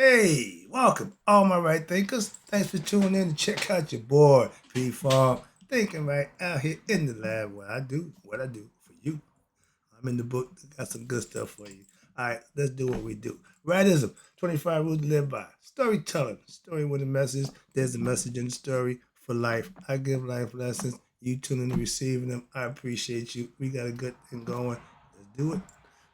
Hey, welcome, all my right thinkers. Thanks for tuning in to check out your boy, P Farm, thinking right out here in the lab where I do what I do for you. I'm in the book, got some good stuff for you. All right, let's do what we do. Rightism, 25 rules to live by. Storytelling, story with a message. There's a message in the story for life. I give life lessons. You tune in to receiving them. I appreciate you. We got a good thing going. Let's do it.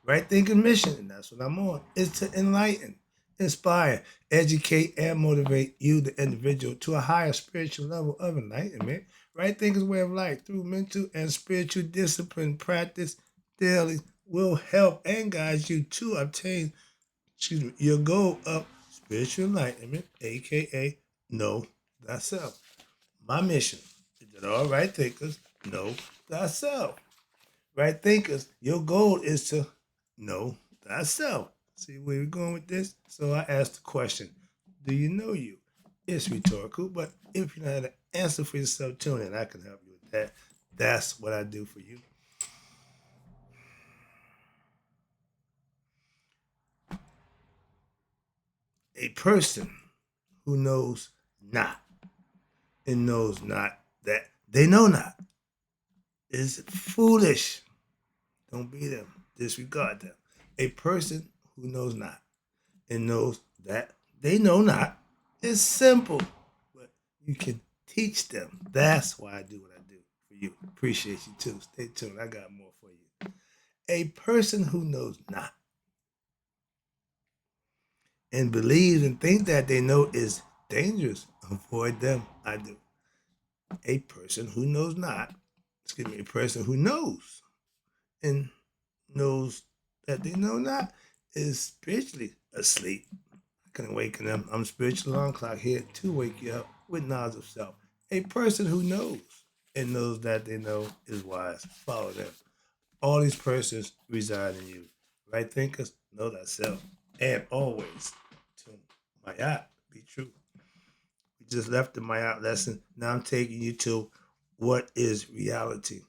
Right thinking mission, and that's what I'm on, is to enlighten, inspire, educate, and motivate you, the individual, to a higher spiritual level of enlightenment. Right thinking's way of life through mental and spiritual discipline practice daily will help and guide you to obtain your goal of spiritual enlightenment, aka know thyself. My mission is that all right thinkers know thyself. Right thinkers, your goal is to know thyself. See where we're going with this? So I asked the question, do you know you? It's rhetorical, but if you know how to answer for yourself, tune in. I can help you with that. That's what I do for you. A person who knows not and knows not that they know not is foolish. Don't be them. Disregard them. A person who knows not and knows that they know not is simple, but you can teach them. That's why I do what I do for you. Appreciate you too. Stay tuned. I got more for you. A person who knows not and believes and thinks that they know is dangerous. Avoid them. I do. A person who knows not, excuse me, a person who knows and knows that they know not is spiritually asleep. I can awaken them. I'm spiritual alarm clock here to wake you up with knowledge of self. A person who knows and knows that they know is wise. Follow them. All these persons reside in you. Right thinkers, know thyself. And always to Mayat, be true. We just left the Mayat lesson. Now I'm taking you to what is reality.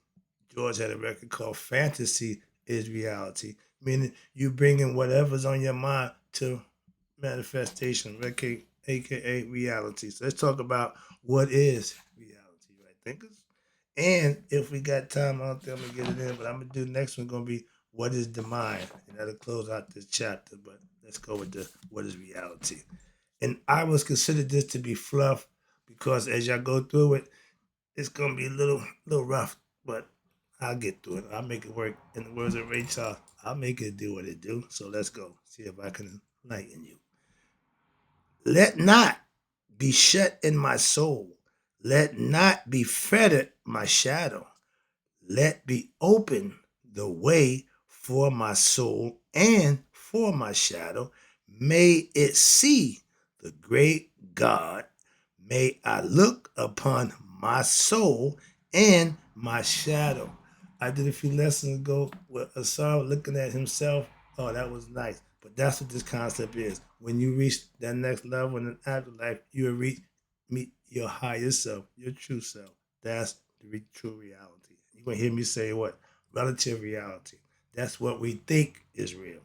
George had a record called Fantasy is Reality, meaning you bringing whatever's on your mind to manifestation, aka reality. So let's talk about what is reality, right, thinkers? And if we got time, I don't think I'm gonna get it in, but I'm gonna do the next one gonna be what is the mind, and that'll close out this chapter. But let's go with the what is reality. And I was considered this to be fluff because as y'all go through it, it's gonna be a little rough, but I'll get through it. I'll make it work. In the words of Ray Charles, I'll make it do what it do. So let's go. See if I can enlighten you. Let not be shut in my soul. Let not be fettered my shadow. Let be open the way for my soul and for my shadow. May it see the great God. May I look upon my soul and my shadow. I did a few lessons ago with Asar looking at himself. Oh, that was nice. But that's what this concept is. When you reach that next level in the afterlife, you will meet your higher self, your true self. That's the true reality. You're going to hear me say what? Relative reality. That's what we think is real.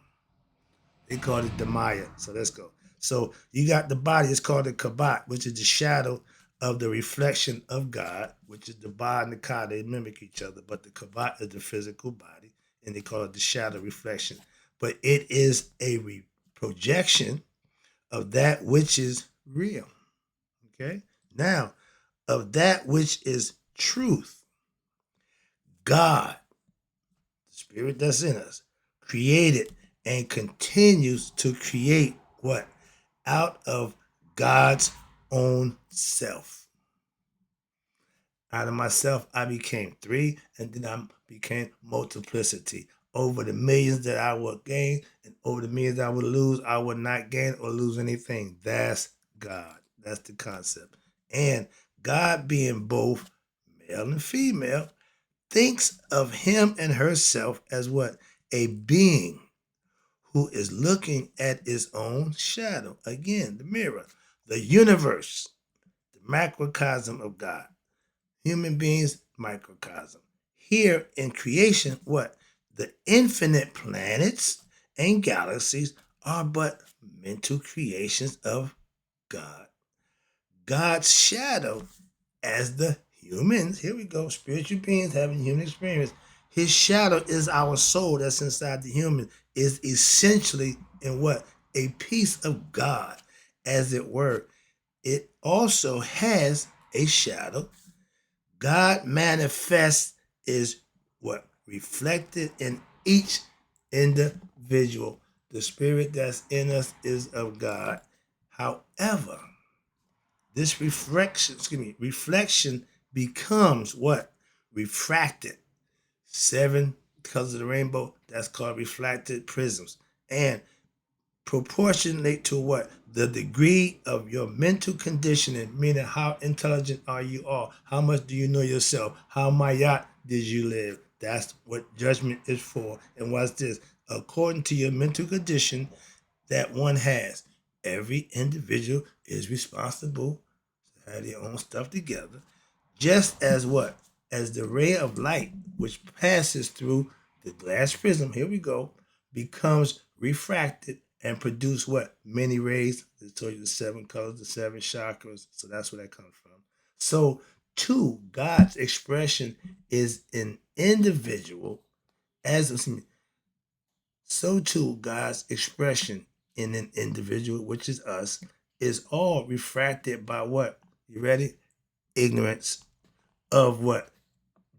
They call it the Maya. So let's go. So you got the body, it's called the Kabat, which is the shadow of the reflection of God, which is the Ba and the Ka. They mimic each other, but the Kabat is the physical body, and they call it the shadow reflection. But it is a projection of that which is real. Okay? Now, of that which is truth, God, the spirit that's in us, created and continues to create what? Out of God's own self. Out of myself, I became three, and then I became multiplicity. Over the millions that I would gain, and over the millions I would lose, I would not gain or lose anything. That's God. That's the concept. And God being both male and female, thinks of him and herself as what? A being who is looking at his own shadow. Again, the mirror, the universe, the macrocosm of God. Human beings, microcosm. Here in creation, what? The infinite planets and galaxies are but mental creations of God. God's shadow as the humans, here we go, spiritual beings having human experience. His shadow is our soul that's inside the human, is essentially in what? A piece of God, as it were. It also has a shadow. God manifests is what? Reflected in each individual. The spirit that's in us is of God. However, this reflection becomes what? Refracted. 7 colors of the rainbow, that's called reflected prisms. And proportionate to what? The degree of your mental conditioning, meaning how intelligent are you all? How much do you know yourself? How mayat did you live? That's what judgment is for. And what's this? According to your mental condition that one has, every individual is responsible to have their own stuff together. Just as what? As the ray of light which passes through the glass prism, here we go, becomes refracted and produce what? Many rays. They told you the 7 colors, the 7 chakras. So that's where that comes from. So, two, God's expression is an individual, so too God's expression in an individual, which is us, is all refracted by what? You ready? Ignorance of what?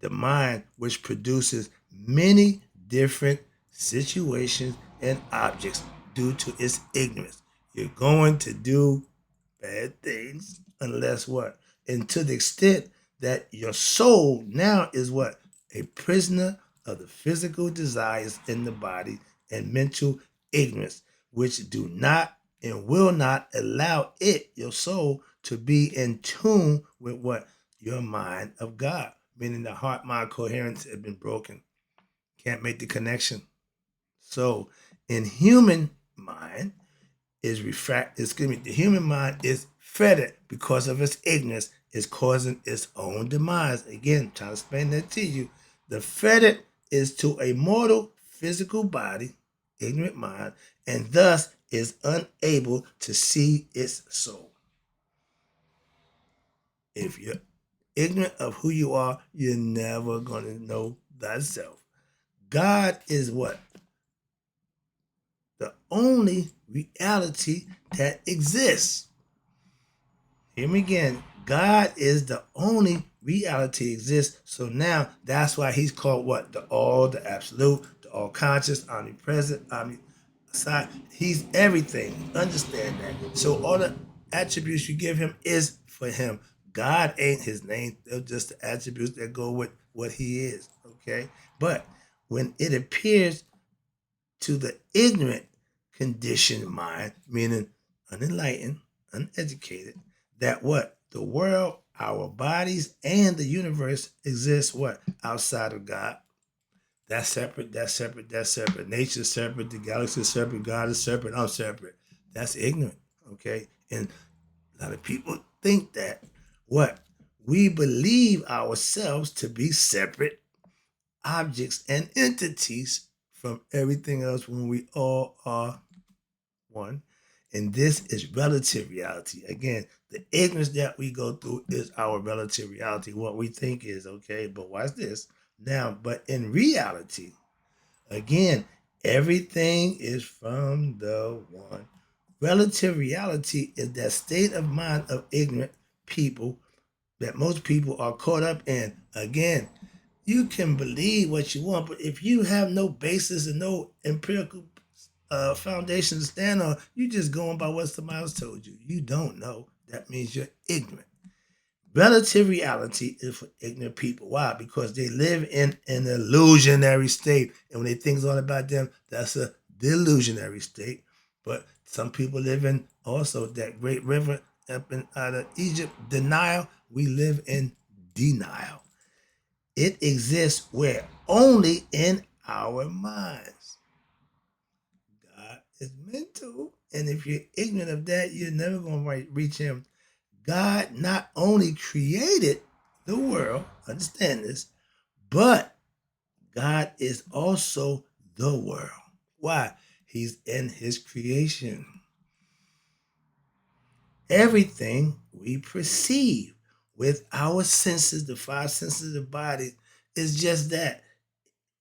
The mind, which produces many different situations and objects due to its ignorance. You're going to do bad things unless what? And to the extent that your soul now is what? A prisoner of the physical desires in the body and mental ignorance, which do not and will not allow it, your soul, to be in tune with what? Your mind of God, meaning the heart mind coherence had been broken. Can't make the connection. So in human mind, the human mind is fettered because of its ignorance, is causing its own demise. Again, trying to explain that to you. The fettered is to a mortal physical body, ignorant mind, and thus is unable to see its soul. If you're ignorant of who you are, you're never going to know thyself. God is what? The only reality that exists. Hear me again. God is the only reality exists. So now that's why he's called what? The all, the absolute, the all conscious, omnipresent, omniscient. He's everything. Understand that. So all the attributes you give him is for him. God ain't his name. They're just the attributes that go with what he is. Okay. But when it appears to the ignorant conditioned mind, meaning unenlightened, uneducated, that what? The world, our bodies, and the universe exists what? Outside of God. That's separate, that's separate, that's separate. Nature's separate, the galaxy is separate, God is separate, I'm separate. That's ignorant, okay? And a lot of people think that what? We believe ourselves to be separate objects and entities from everything else when we all are one. And this is relative reality. Again, the ignorance that we go through is our relative reality, what we think is, okay? But watch this. Now, but in reality, again, everything is from the one. Relative reality is that state of mind of ignorant people that most people are caught up in. Again, you can believe what you want, but if you have no basis and no empirical foundation to stand on, you just going by what somebody else told you. You don't know. That means you're ignorant. Relative reality is for ignorant people. Why? Because they live in an illusionary state. And when they think it's all about them, that's a delusionary state. But some people live in also that great river up in out of Egypt, denial. We live in denial. It exists where? Only in our minds. God is mental. And if you're ignorant of that, you're never going to reach him. God not only created the world, understand this, but God is also the world. Why? He's in his creation. Everything we perceive with our senses, the five senses of the body, is just that,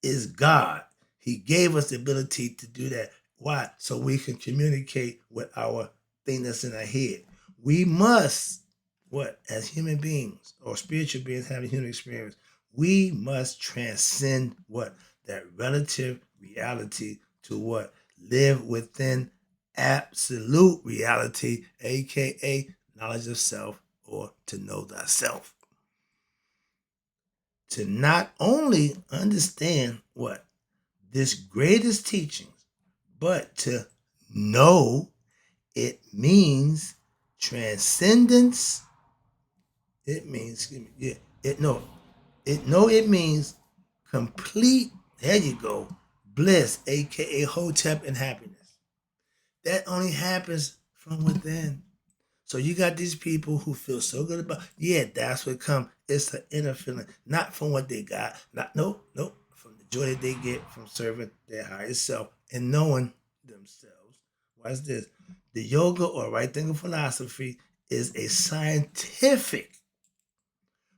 is God. He gave us the ability to do that. Why? So we can communicate with our thing that's in our head. We must, what, as human beings or spiritual beings having human experience, we must transcend what? That relative reality to what? Live within absolute reality, aka knowledge of self, or to know thyself. To not only understand what? This greatest teachings, but to know it means transcendence. It means, excuse me, yeah, it means complete, there you go, bliss, aka hotep and happiness. That only happens from within. So you got these people who feel so good about, yeah, that's what comes. It's the inner feeling, not from what they got, not nope, from the joy that they get from serving their higher self and knowing themselves. Watch this. The yoga or right thinking philosophy is a scientific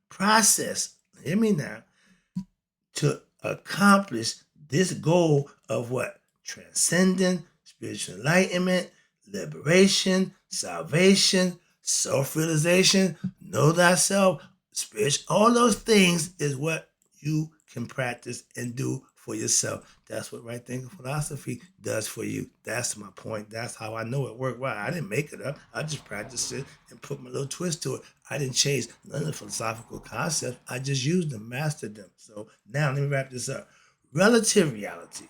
process. Hear me now, to accomplish this goal of what? Transcending, spiritual enlightenment, liberation, salvation, self-realization, know thyself, spiritual, all those things is what you can practice and do for yourself. That's what right thinking philosophy does for you. That's my point. That's how I know it worked. Why? I didn't make it up. I just practiced it and put my little twist to it. I didn't change none of the philosophical concepts. I just used them, mastered them. So now let me wrap this up. Relative reality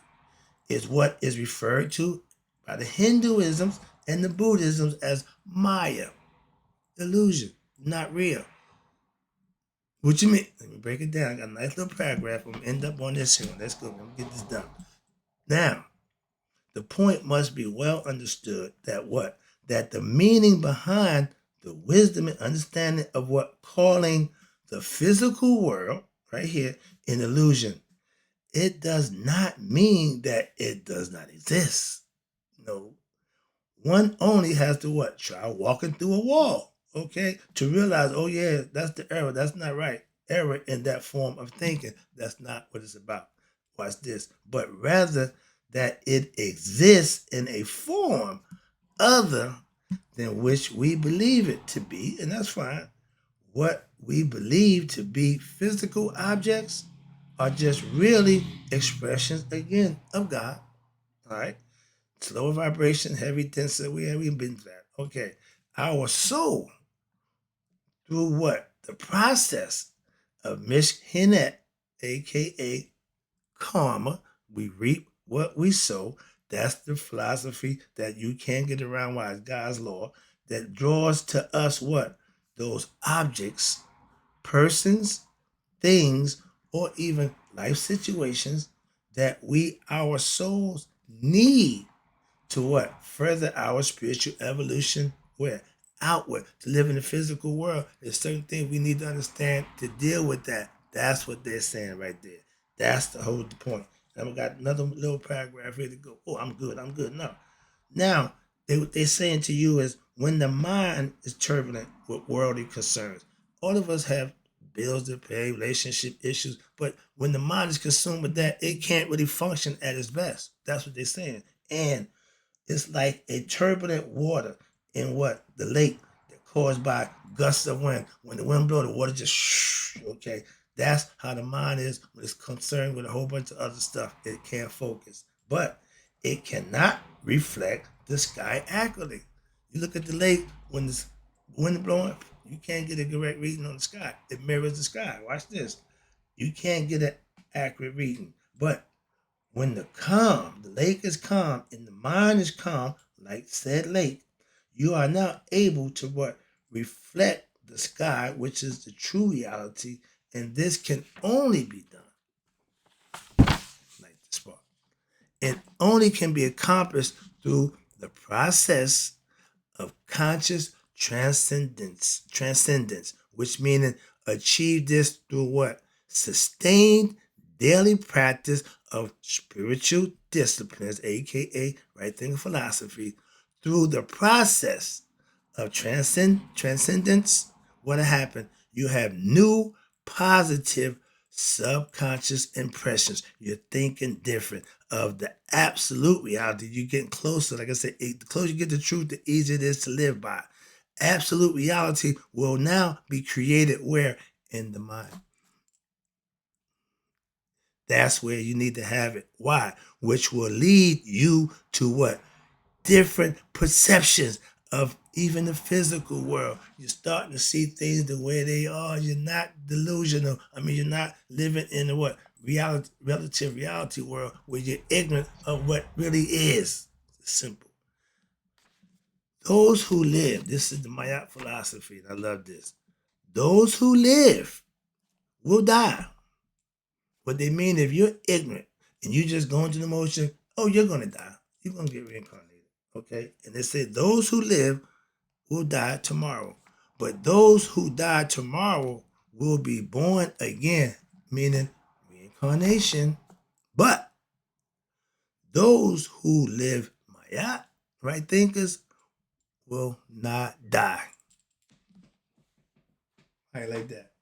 is what is referred to by the Hinduisms and the Buddhisms as Maya, illusion, not real. What you mean? Let me break it down. I got a nice little paragraph. I'm gonna end up on this one. Let's go. Let me get this done. Now, the point must be well understood that what? That the meaning behind the wisdom and understanding of what calling the physical world, right here, an illusion, it does not mean that it does not exist. No. One only has to what? Try walking through a wall, okay? To realize, oh yeah, that's the error. That's not right. Error in that form of thinking. That's not what it's about. Watch this. But rather that it exists in a form other than which we believe it to be, and that's fine. What we believe to be physical objects are just really expressions, again, of God. All right? Slow vibration, heavy density. We've been to that. Okay. Our soul, through what? The process of Mishkinet, aka karma, we reap what we sow. That's the philosophy that you can't get around. Why? It's God's law that draws to us what? Those objects, persons, things, or even life situations that we, our souls, need to what? Further our spiritual evolution. Where? Outward. To live in the physical world. There's certain things we need to understand to deal with that. That's what they're saying right there. That's the whole point. And I've got another little paragraph here to go. Oh, I'm good. No. Now, what they're saying to you is when the mind is turbulent with worldly concerns, all of us have bills to pay, relationship issues, but when the mind is consumed with that, it can't really function at its best. That's what they're saying. And it's like a turbulent water in what? The lake that caused by gusts of wind. When the wind blows, the water just okay. That's how the mind is when it's concerned with a whole bunch of other stuff. It can't focus. But it cannot reflect the sky accurately. You look at the lake when the wind blowing, you can't get a correct reading on the sky. It mirrors the sky. Watch this. You can't get an accurate reading. But when the lake is calm and the mind is calm, like said lake, you are now able to what? Reflect the sky, which is the true reality, and this can only be done like this part. It only can be accomplished through the process of conscious transcendence, which meaning achieve this through what? Sustained daily practice of spiritual disciplines, aka right thinking philosophy, through the process of transcendence, what happened? You have new positive subconscious impressions. You're thinking different of the absolute reality. You're getting closer. Like I said, the closer you get to truth, the easier it is to live by. Absolute reality will now be created where? In the mind. That's where you need to have it. Why? Which will lead you to what? Different perceptions of even the physical world. You're starting to see things the way they are. You're not delusional. I mean, you're not living in the what? Reality, relative reality world where you're ignorant of what really is. It's simple. Those who live, this is the Maya philosophy, and I love this. Those who live will die. What they mean, if you're ignorant and you just going through the motion, oh, you're gonna die. You're gonna get reincarnated. Okay? And they say those who live will die tomorrow. But those who die tomorrow will be born again, meaning reincarnation. But those who live Maya, right thinkers, will not die. I like that.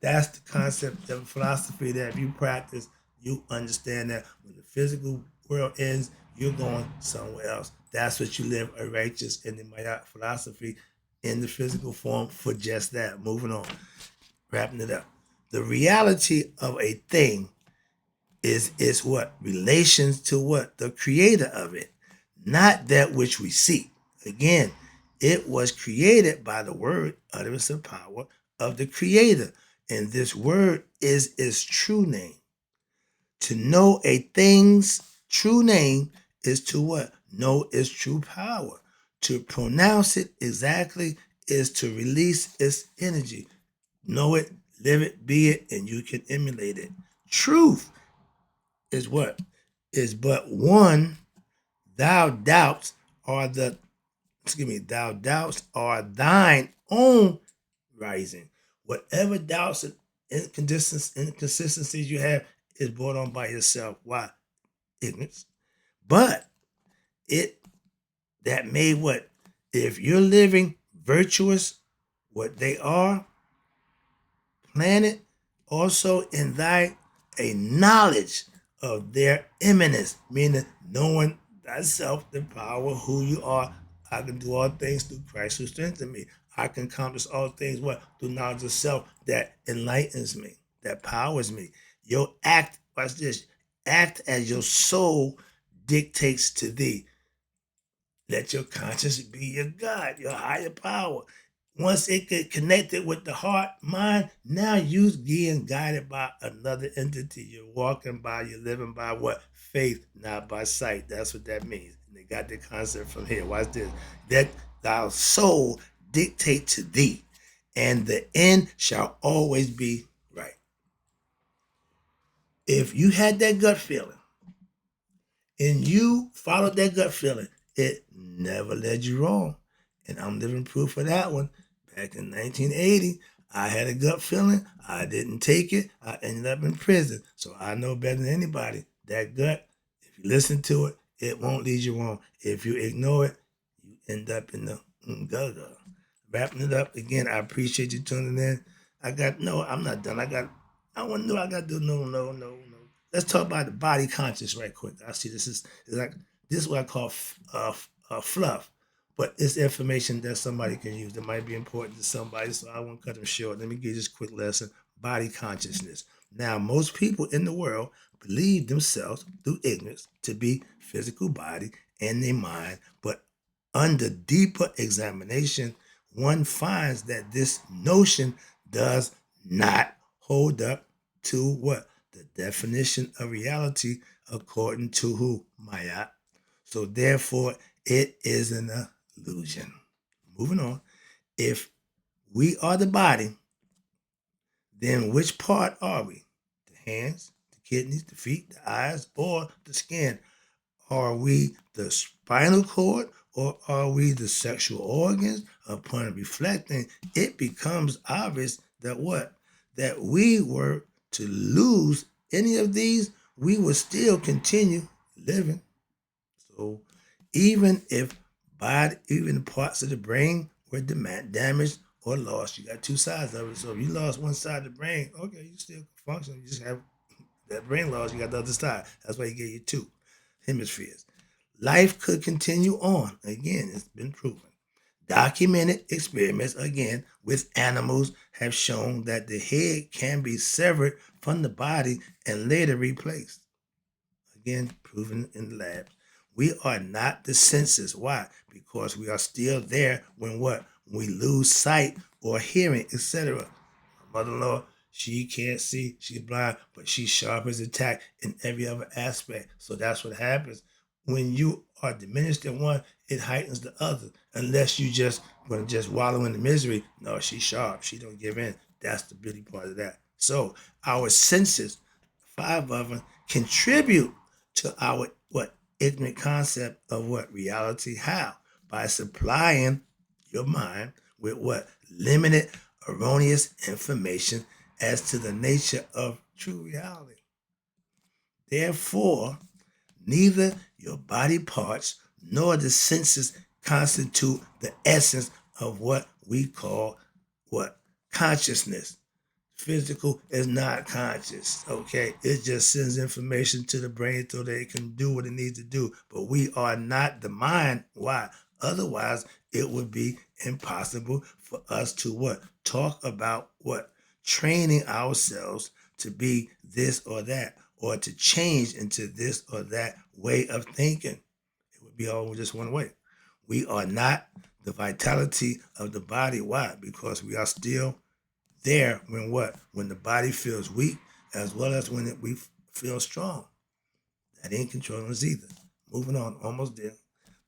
That's the concept of philosophy that if you practice, you understand that when the physical world ends, you're going somewhere else. That's what you live a righteous in the Maya philosophy in the physical form for just that. Moving on, wrapping it up. The reality of a thing is what? Relations to what? The creator of it, not that which we see. Again, it was created by the word, utterance of power of the creator. And this word is its true name. To know a thing's true name is to what? Know its true power. To pronounce it exactly is to release its energy. Know it, live it, be it, and you can emulate it. Truth is what? Is but one. Thou doubts are the, thou doubts are thine own rising. Whatever doubts and inconsistencies you have is brought on by yourself. Why? Ignorance. But it that may what? If you're living virtuous, what they are, planet, also in thy a knowledge of their imminence, meaning knowing thyself, the power, who you are. I can do all things through Christ who strengthens me. I can accomplish all things what? Through knowledge of self that enlightens me, that powers me. Your act, watch this, act as your soul dictates to thee. Let your conscience be your God, your higher power. Once it get connected with the heart, mind, now you're being guided by another entity. You're walking by, you're living by what? Faith, not by sight. That's what that means. And they got the concept from here. Watch this. That thy soul dictate to thee, and the end shall always be right. If you had that gut feeling, and you followed that gut feeling, it never led you wrong. And I'm living proof of that one. Back in 1980, I had a gut feeling. I didn't take it. I ended up in prison. So I know better than anybody. That gut, if you listen to it, it won't lead you wrong. If you ignore it, you end up in the gutter. Wrapping it up again, I appreciate you tuning in. I'm not done. I want to know. I got to do no. Let's talk about the body conscious right quick. I see this is what I call fluff, but it's information that somebody can use that might be important to somebody. So I won't cut them short. Let me give you this quick lesson: body consciousness. Now, most people in the world believe themselves through ignorance to be physical body and their mind, but under deeper examination, one finds that this notion does not hold up to what? The definition of reality according to who? Maya. So therefore, it is an illusion. Moving on. If we are the body, then which part are we? The hands, the kidneys, the feet, the eyes, or the skin? Are we the spinal cord or are we the sexual organs? Upon reflecting, it becomes obvious that what? That we were to lose any of these, we would still continue living. So even if even parts of the brain were damaged or lost. You got two sides of it. So if you lost one side of the brain, okay, you still function. You just have that brain loss. You got the other side. That's why you get you two hemispheres. Life could continue on. Again, it's been proven. Documented experiments, again, with animals have shown that the head can be severed from the body and later replaced. Again, proven in the labs. We are not the senses. Why? Because we are still there when what? We lose sight or hearing, etc. My mother-in-law, she can't see, she's blind, but she's sharp as a tack in every other aspect. So that's what happens. When you are diminished in one, it heightens the other. Unless you just want to just wallow in the misery. No, she's sharp. She don't give in. That's the beauty part of that. So our senses, five of them, contribute to our what ignorant concept of what reality. How? By supplying your mind with what limited erroneous information as to the nature of true reality. Therefore, neither your body parts nor the senses constitute the essence of what we call what consciousness. Physical is not conscious, okay? It just sends information to the brain so that it can do what it needs to do. But we are not the mind. Why? Otherwise, it would be impossible for us to what? Talk about what? Training ourselves to be this or that, or to change into this or that way of thinking. It would be all just one way. We are not the vitality of the body. Why? Because we are still there when what? When the body feels weak, as well as when we feel strong. That ain't controlling us either. Moving on, almost there.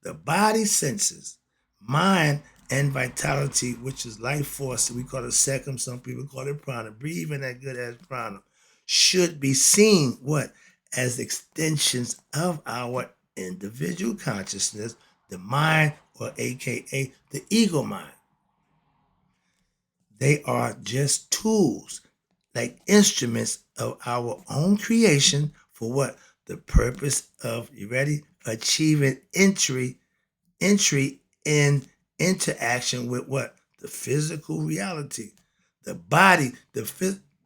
The body senses, mind, and vitality, which is life force. We call it secum. Some people call it prana. Breathing that good as prana should be seen what? As extensions of our individual consciousness, the mind, or AKA the ego mind. They are just tools, like instruments of our own creation for what? The purpose of, you ready? Achieving entry in interaction with what? The physical reality. The body,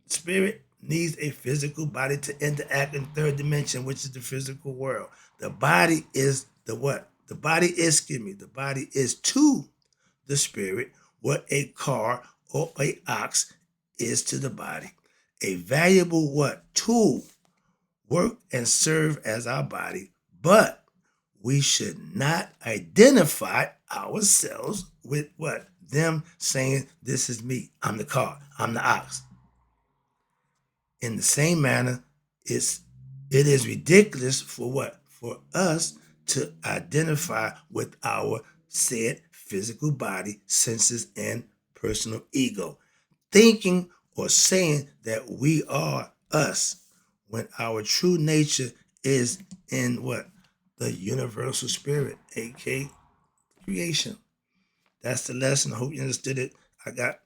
spirit needs a physical body to interact in third dimension, which is the physical world. The body is the what? The body is, the body is to the spirit what a car or a ox is to the body. A valuable what? Tool, work and serve as our body, but we should not identify ourselves with what? Them saying, this is me, I'm the car, I'm the ox. In the same manner, it is ridiculous for what? For us to identify with our said physical body, senses, and personal ego, thinking or saying that we are us when our true nature is in what? The universal spirit, aka creation. That's the lesson. I hope you understood it. I got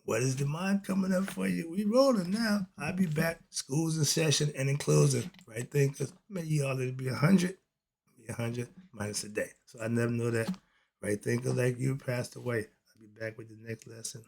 What is the mind coming up for you? We rolling now. I'll be back. School's in session and in closing. Right thing, because maybe you all it'll be 100. Be 100 minus a day. So I never know that. Right thing, because like you passed away. I'll be back with the next lesson.